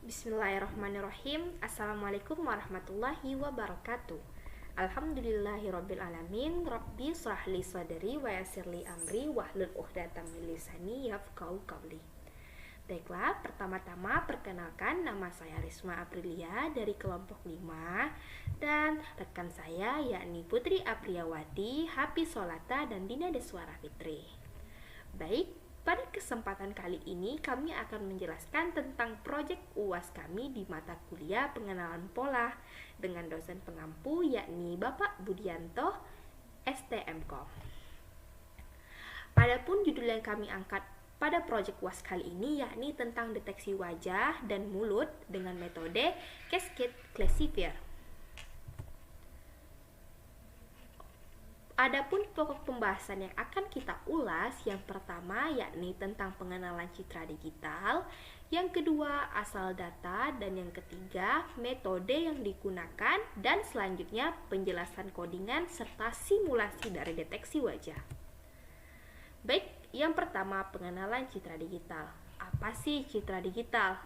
Bismillahirrahmanirrahim. Assalamualaikum warahmatullahi wabarakatuh. Alhamdulillahirrabbilalamin. Rabbi shrahli sadri wa yassirli amri wahlul 'uqdatam min lisani yafqahu qawli. Baiklah, pertama-tama perkenalkan, nama saya Risma Aprilia dari kelompok 5 dan rekan saya yakni Putri Apriyawati, Hafiz Solata dan Dina Deswara Fitri. Baik, pada kesempatan kali ini kami akan menjelaskan tentang proyek UAS kami di mata kuliah pengenalan pola dengan dosen pengampu yakni Bapak Budianto, STMKOM. Adapun judul yang kami angkat pada proyek UAS kali ini yakni tentang deteksi wajah dan mulut dengan metode Cascade Classifier. Adapun pokok pembahasan yang akan kita ulas, yang pertama yakni tentang pengenalan citra digital, yang kedua asal data, dan yang ketiga metode yang digunakan, dan selanjutnya penjelasan codingan serta simulasi dari deteksi wajah. Baik, yang pertama pengenalan citra digital. Apa sih citra digital?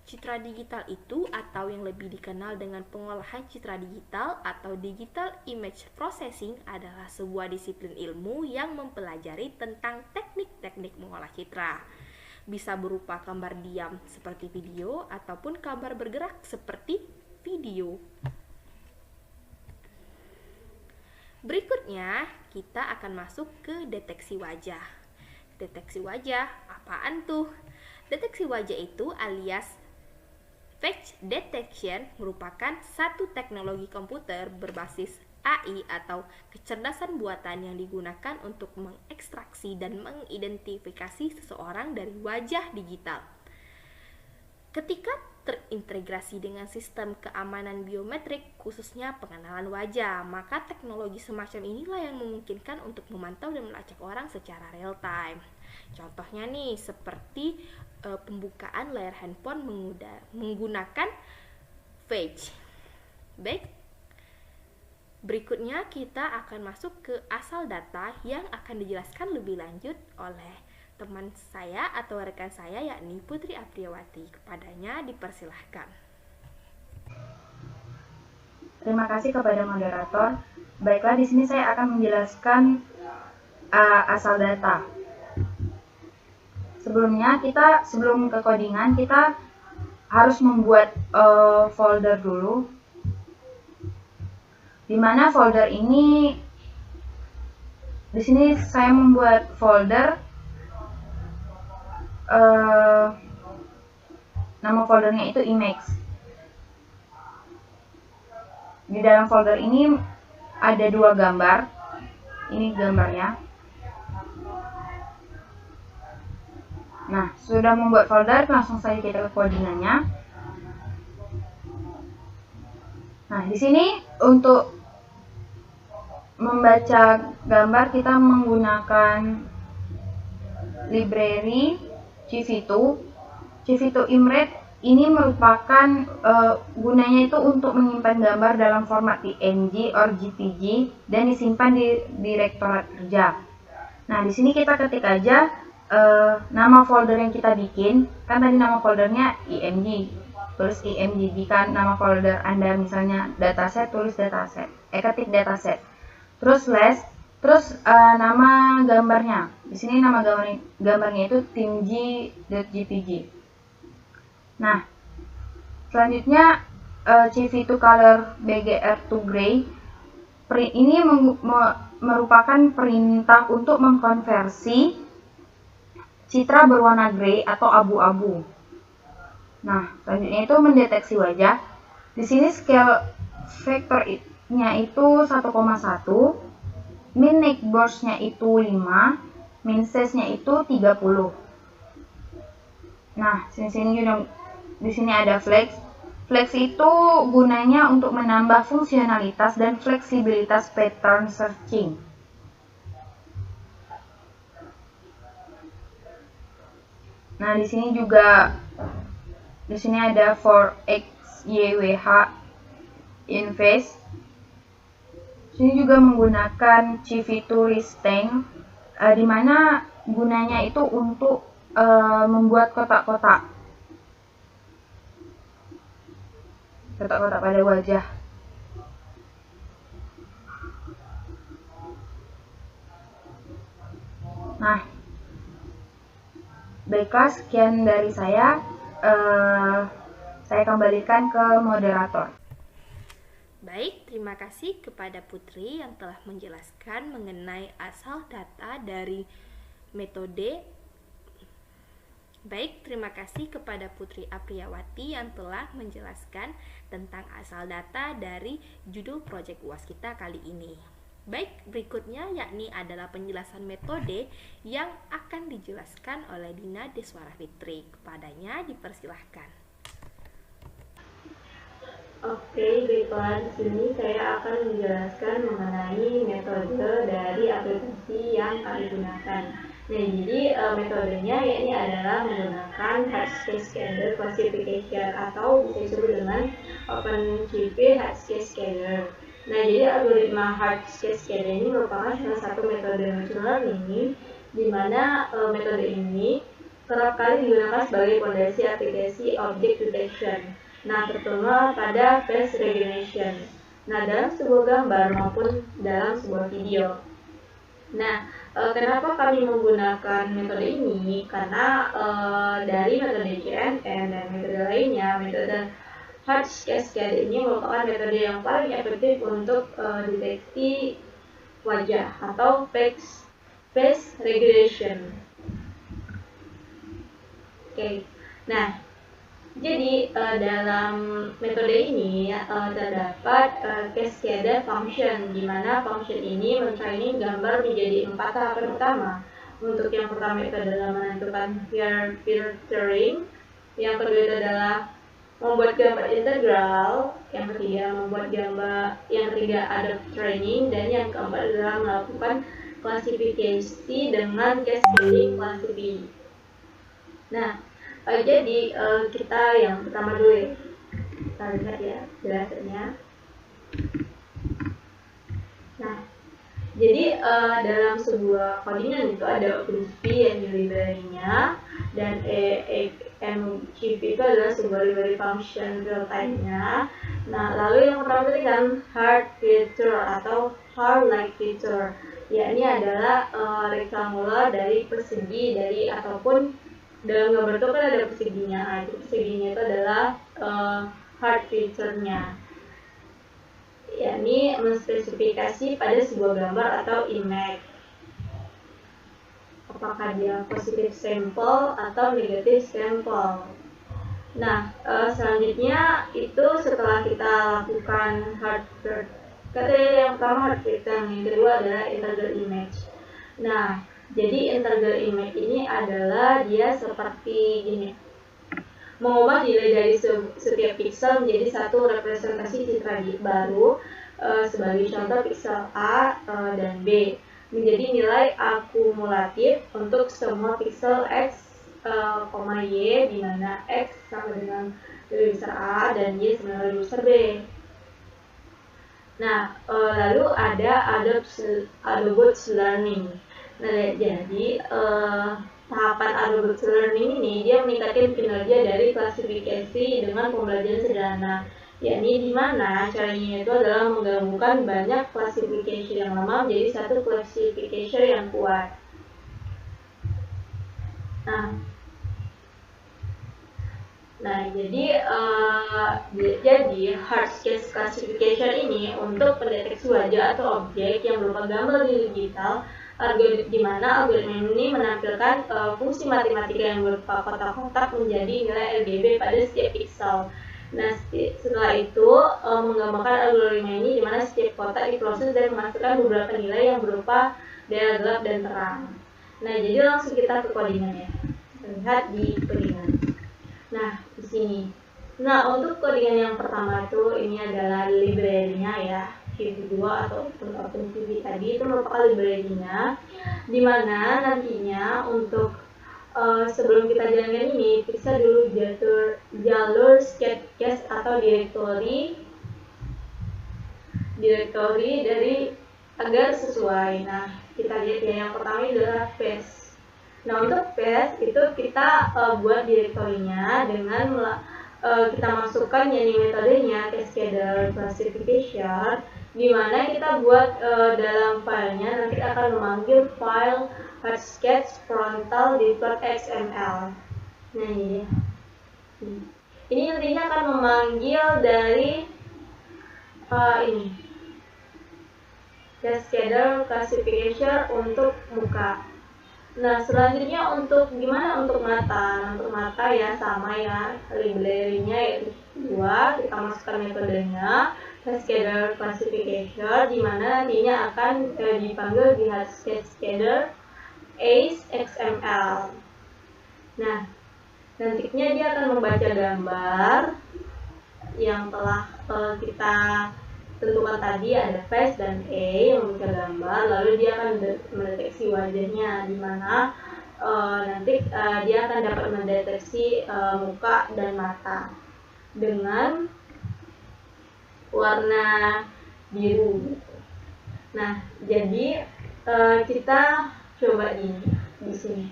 Citra digital itu atau yang lebih dikenal dengan pengolahan citra digital atau digital image processing adalah sebuah disiplin ilmu yang mempelajari tentang teknik-teknik mengolah citra. Bisa berupa gambar diam seperti video ataupun gambar bergerak seperti video. Berikutnya, kita akan masuk ke deteksi wajah. Deteksi wajah, apaan tuh? Deteksi wajah itu alias face detection merupakan satu teknologi komputer berbasis AI atau kecerdasan buatan yang digunakan untuk mengekstraksi dan mengidentifikasi seseorang dari wajah digital. Ketika terintegrasi dengan sistem keamanan biometrik, khususnya pengenalan wajah, maka teknologi semacam inilah yang memungkinkan untuk memantau dan melacak orang secara real time. Contohnya nih, seperti pembukaan layar handphone menggunakan Face. Baik, berikutnya kita akan masuk ke asal data yang akan dijelaskan lebih lanjut oleh teman saya atau rekan saya yakni Putri Apriyawati. Kepadanya dipersilahkan. Terima kasih kepada moderator. Baiklah, di sini saya akan menjelaskan asal data. Sebelumnya sebelum ke codingan kita harus membuat folder dulu. Di mana folder ini, di sini saya membuat folder, nama foldernya itu image. Di dalam folder ini ada 2 gambar. Ini gambarnya. Nah, sudah membuat folder, langsung saja kita ke codingannya. Nah, di sini untuk membaca gambar kita menggunakan library CV2. CV2 Imret ini merupakan gunanya itu untuk menyimpan gambar dalam format PNG or JPG dan disimpan di direktorat kerja. Nah, di sini kita ketik aja nama folder yang kita bikin. Kan tadi nama foldernya IMG, tulis IMG. Jika nama folder Anda misalnya dataset, tulis dataset, ketik dataset, terus nama gambarnya. Di sini nama gambarnya itu timg.jpg. Nah, selanjutnya CV2 color BGR2 gray ini merupakan perintah untuk mengkonversi citra berwarna grey atau abu-abu. Nah, selanjutnya itu mendeteksi wajah. Di sini scale vektornya itu 1,1, min neighbors-nya itu 5, min size-nya itu 30. Nah, di sini ada flex. Flex itu gunanya untuk menambah fungsionalitas dan fleksibilitas pattern searching. Nah, di sini ada for XYWH in face. Sini juga menggunakan CV2 Restang, di mana gunanya itu untuk membuat kotak-kotak. kotak-kotak pada wajah. Nah, baiklah, sekian dari saya. Saya kembalikan ke moderator. Baik, terima kasih kepada Putri yang telah menjelaskan mengenai asal data dari metode. Baik, terima kasih kepada Putri Apriyawati yang telah menjelaskan tentang asal data dari judul proyek UAS kita kali ini. Baik, berikutnya yakni adalah penjelasan metode yang akan dijelaskan oleh Dina Deswara Fitri. Kepadanya dipersilahkan. Oke, baiklah, di sini saya akan menjelaskan mengenai metode dari aplikasi yang kami gunakan. Nah, jadi metodenya yakni adalah menggunakan Hardscape Scanner Classification atau bisa disebut dengan OpenCV Hardscape Scanner. Nah, jadi algoritma Hardscape Scanner ini merupakan salah satu metode machine learning di mana metode ini kerap kali digunakan sebagai fondasi aplikasi object detection. Nah, terutama pada face recognition. Nah, dalam sebuah gambar maupun dalam sebuah video. Nah, kenapa kami menggunakan metode ini? Karena dari metode CNN dan metode lainnya, metode Hardscape Scanner ini merupakan metode yang paling efektif untuk deteksi wajah atau face recognition. Oke. Nah, jadi dalam metode ini terdapat cascade function, di mana function ini mentraining gambar menjadi 4 tahapan utama. Untuk yang pertama itu adalah menentukan filtering, yang kedua itu adalah membuat gambar integral, yang ketiga membuat gambar, yang ketiga ada training, dan yang keempat adalah melakukan klasifikasi dengan cascading classifying. Nah, jadi kita yang pertama dulu ya, kita lihat ya penjelasannya. Nah, jadi dalam sebuah codingan itu ada OpenCV yang di library-nya, dan MCV itu adalah sebuah library function real time-nya. Nah, lalu yang pertama tadi kan hard feature atau hard like feature, yakni adalah rektangular dari persegi dari ataupun dalam gambar itu kan ada perseginya. Perseginya itu adalah hard feature-nya, yakni menspesifikasi pada sebuah gambar atau image apakah dia positif sampel atau negatif sampel. Nah, selanjutnya itu setelah kita lakukan hard feature, yang pertama hard feature, yang kedua adalah integer image. Nah, jadi integer image ini adalah dia seperti gini, mengubah nilai dari setiap pixel menjadi satu representasi citra baru. Sebagai contoh pixel A dan B menjadi nilai akumulatif untuk semua pixel X, Y, di mana X sama dengan lebih besar A dan Y sama dengan lebih besar B. Nah, lalu ada Adobe Learning. Nah, jadi tahapan Adobe Learning ini dia meningkatkan kinerja dari klasifikasi dengan pembelajaran sederhana, yakni di mana caranya itu adalah menggabungkan banyak klasifikasi yang lama menjadi satu klasifikasi yang kuat. Nah, jadi Hardscape Classification ini untuk pendeteksi wajah atau objek yang berupa gambar digital, di mana algoritma ini menampilkan fungsi matematika yang berupa kotak-kotak menjadi nilai RGB pada setiap pixel. Nah, setelah itu menggambarkan algoritma ini di mana setiap kotak diproses dan menghasilkan beberapa nilai yang berupa daerah gelap dan terang. Nah, jadi langsung kita ke codingannya. Lihat di codingan. Nah, di sini. Nah, untuk codingan yang pertama itu ini adalah library-nya ya. CV2 atau OpenCV tadi itu merupakan library-nya, di mana nantinya untuk sebelum kita jalankan ini, periksa dulu jalur scatcast atau directory dari agar sesuai. Nah, kita lihat ya, yang pertama adalah path. Nah, untuk path itu kita buat directory-nya dengan kita masukkan yakni metodenya Cascadal Classification, di mana kita buat dalam filenya nanti akan memanggil file Hardsketch Frontal XML. Nah ini dia. Ini nantinya akan memanggil dari ini Cascadal Classification untuk muka. Nah selanjutnya untuk gimana untuk mata? Nah, untuk mata ya sama ya, library-nya yaitu 2, kita masukkan metodenya Cascadal Classification, di mana nantinya akan dipanggil di Cascadal ACE XML. Nah nantinya dia akan membaca gambar yang telah kita tentukan tadi, ada face dan A yang membaca gambar, lalu dia akan mendeteksi wajahnya, di mana nanti dia akan dapat mendeteksi muka dan mata dengan warna biru. Nah, jadi kita coba ini di sini.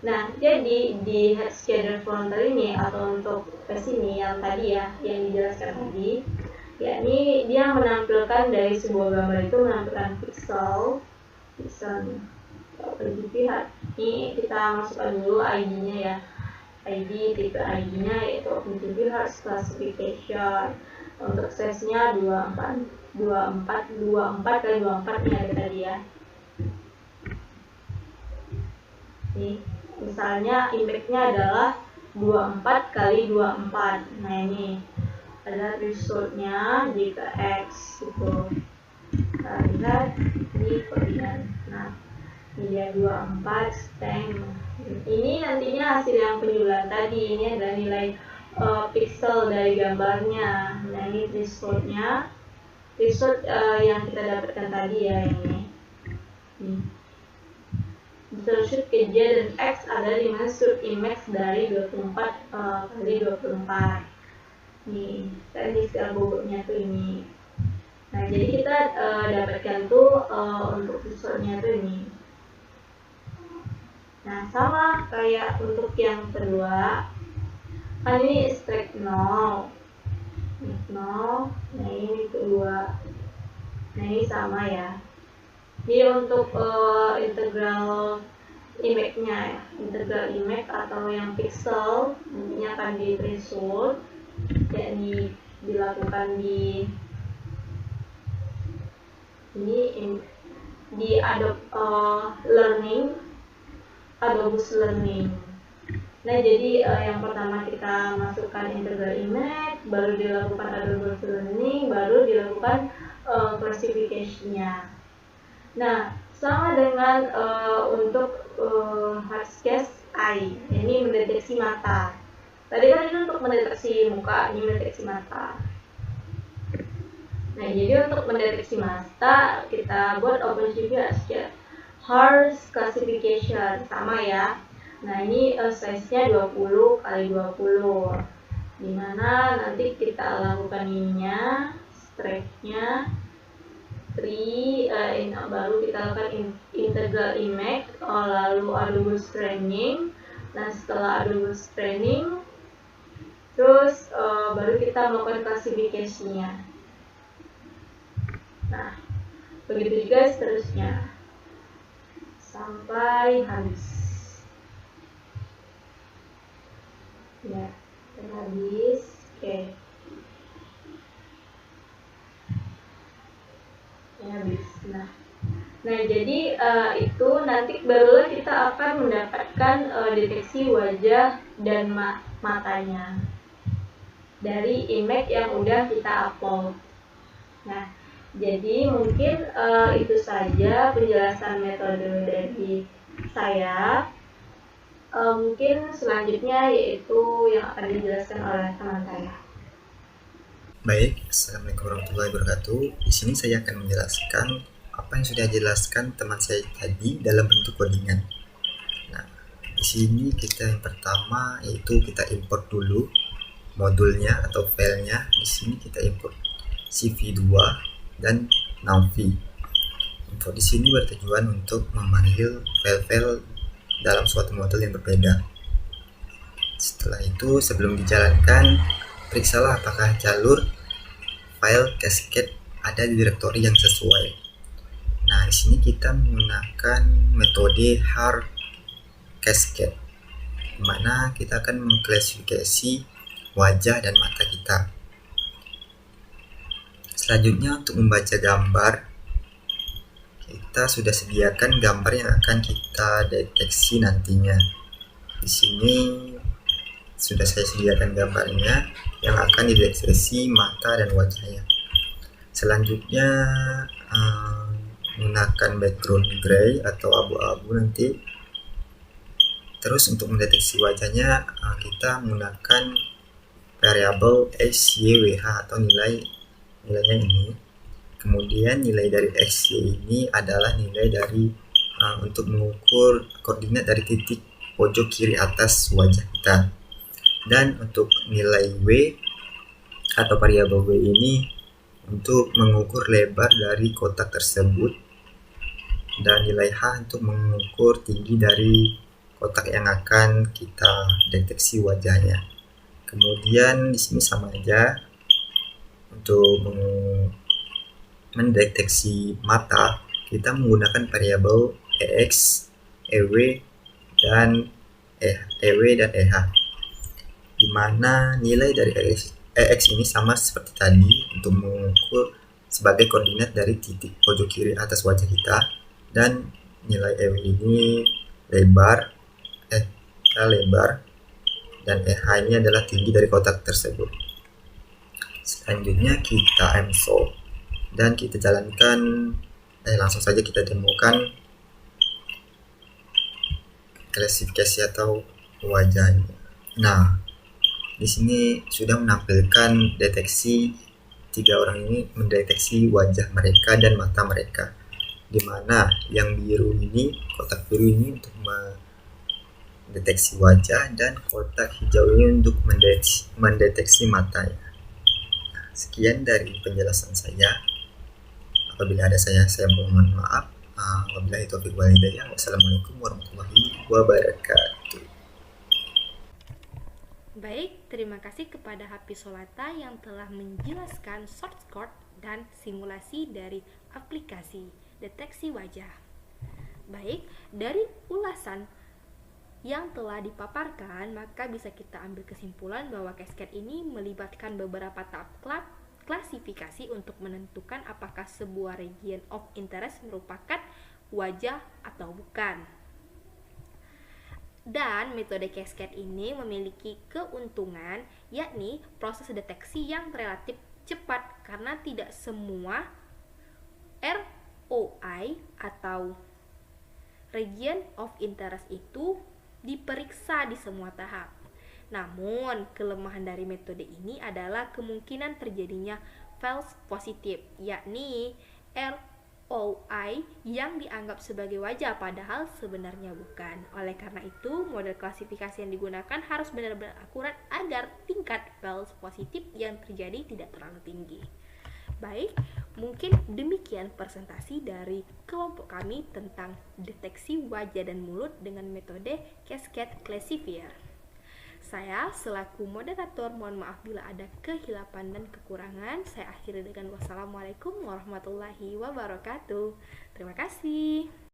Nah, jadi di Hardsketch Frontal ini atau untuk face ini yang tadi ya, yang dijelaskan tadi, yakni dia menampilkan dari sebuah gambar itu menampilkan pixel pihak. Ini kita masukkan dulu ID-nya ya, tipe ID-nya yaitu OpenCV Hardsketch Classification. Untuk size-nya 24 kali 24 ini ada tadi ya. Nih, misalnya impact-nya adalah 24 kali 24. Nah ini ada resultnya jika X gitu. Kita lihat di koordinat. Nah ini dia 24 steng. Ini nantinya hasil yang penjualan tadi. Ini adalah nilai pixel dari gambarnya. Nah ini resultnya, yang kita dapatkan tadi ya ini. Shoot ke Y dan X ada di mana shoot image dari 24 kali 24. Nih, tadi skala bobotnya tuh ini. Nah, jadi kita dapatkan tuh untuk resultnya tuh ini. Nah, sama kayak untuk yang kedua, kan ini strike 0. Nah ini kedua. Nah ini sama ya. Jadi untuk integral image-nya ya, integral image atau yang pixel ini akan di threshold, yakni dilakukan di Adobe Learning. Nah jadi yang pertama kita masukkan integral image, baru dilakukan Adobe Learning, baru dilakukan classification-nya. Nah sama dengan untuk Hardsketch Eye, ini mendeteksi mata. Tadi kan ini untuk mendeteksi muka, ini mendeteksi mata. Nah jadi untuk mendeteksi mata kita buat OpenCV Hardsketch Classification, sama ya. Nah ini size-nya 20 kali 20, dimana nanti kita lakukan ininya, strike-nya 3, baru kita lakukan integral image, lalu Adobe Training. Nah setelah Adobe Training, terus baru kita melakukan klasifikasinya. Nah begitu juga seterusnya sampai habis. Ya, habis. Oke. Ya, habis. Nah jadi itu nanti barulah kita akan mendapatkan deteksi wajah dan matanya dari image yang udah kita upload. Nah, jadi mungkin itu saja penjelasan metode dari saya. Mungkin selanjutnya yaitu yang akan dijelaskan oleh teman saya. Baik, Assalamualaikum warahmatullahi wabarakatuh. Di sini saya akan menjelaskan apa yang sudah dijelaskan teman saya tadi dalam bentuk codingan. Nah, di sini kita yang pertama yaitu kita import dulu modulnya atau filenya. Di sini kita import CV2 dan NumPy. Import di sini bertujuan untuk memanggil file-file dalam suatu modul yang berbeda. Setelah itu, sebelum dijalankan, periksalah apakah jalur file cascade ada di direktori yang sesuai. Nah, di sini kita menggunakan metode hard cascade, di mana kita akan mengklasifikasi wajah dan mata kita. Selanjutnya, untuk membaca gambar, kita sudah sediakan gambar yang akan kita deteksi nantinya. Di sini sudah saya sediakan gambarnya yang akan dideteksi mata dan wajahnya. Selanjutnya menggunakan background gray atau abu-abu nanti. Terus untuk mendeteksi wajahnya kita menggunakan variabel XYWH atau nilainya ini. Kemudian nilai dari XY ini adalah nilai dari untuk mengukur koordinat dari titik pojok kiri atas wajah kita. Dan untuk nilai W atau variabel W ini untuk mengukur lebar dari kotak tersebut, dan nilai H untuk mengukur tinggi dari kotak yang akan kita deteksi wajahnya. Kemudian di sini sama aja, untuk mendeteksi mata kita menggunakan variabel EX, EW dan EH, di mana nilai dari EX ini sama seperti tadi untuk mengukur sebagai koordinat dari titik pojok kiri atas wajah kita, dan nilai EW ini lebar, dan EH ini adalah tinggi dari kotak tersebut. Selanjutnya kita msolve dan kita jalankan, langsung saja kita demokan klasifikasi atau wajahnya. Nah, di sini sudah menampilkan deteksi, 3 orang ini mendeteksi wajah mereka dan mata mereka, di mana yang biru ini, kotak biru ini untuk mendeteksi wajah, dan kotak hijau ini untuk mendeteksi matanya. Nah, sekian dari penjelasan saya. Apabila ada saya mohon maaf. Wabillahi taufiq wal hidayah. Wassalamualaikum warahmatullahi wabarakatuh. Baik, terima kasih kepada Hafiz Solata yang telah menjelaskan source code dan simulasi dari aplikasi deteksi wajah. Baik, dari ulasan yang telah dipaparkan, maka bisa kita ambil kesimpulan bahwa cascade ini melibatkan beberapa tahap klasifikasi untuk menentukan apakah sebuah region of interest merupakan wajah atau bukan. Dan metode cascade ini memiliki keuntungan, yakni proses deteksi yang relatif cepat karena tidak semua ROI atau region of interest itu diperiksa di semua tahap. Namun, kelemahan dari metode ini adalah kemungkinan terjadinya false positive, yakni ROI yang dianggap sebagai wajah padahal sebenarnya bukan. Oleh karena itu, model klasifikasi yang digunakan harus benar-benar akurat agar tingkat false positif yang terjadi tidak terlalu tinggi. Baik, mungkin demikian presentasi dari kelompok kami tentang deteksi wajah dan mulut dengan metode Cascade Classifier. Saya selaku moderator mohon maaf bila ada kehilapan dan kekurangan. Saya akhiri dengan wassalamualaikum warahmatullahi wabarakatuh. Terima kasih.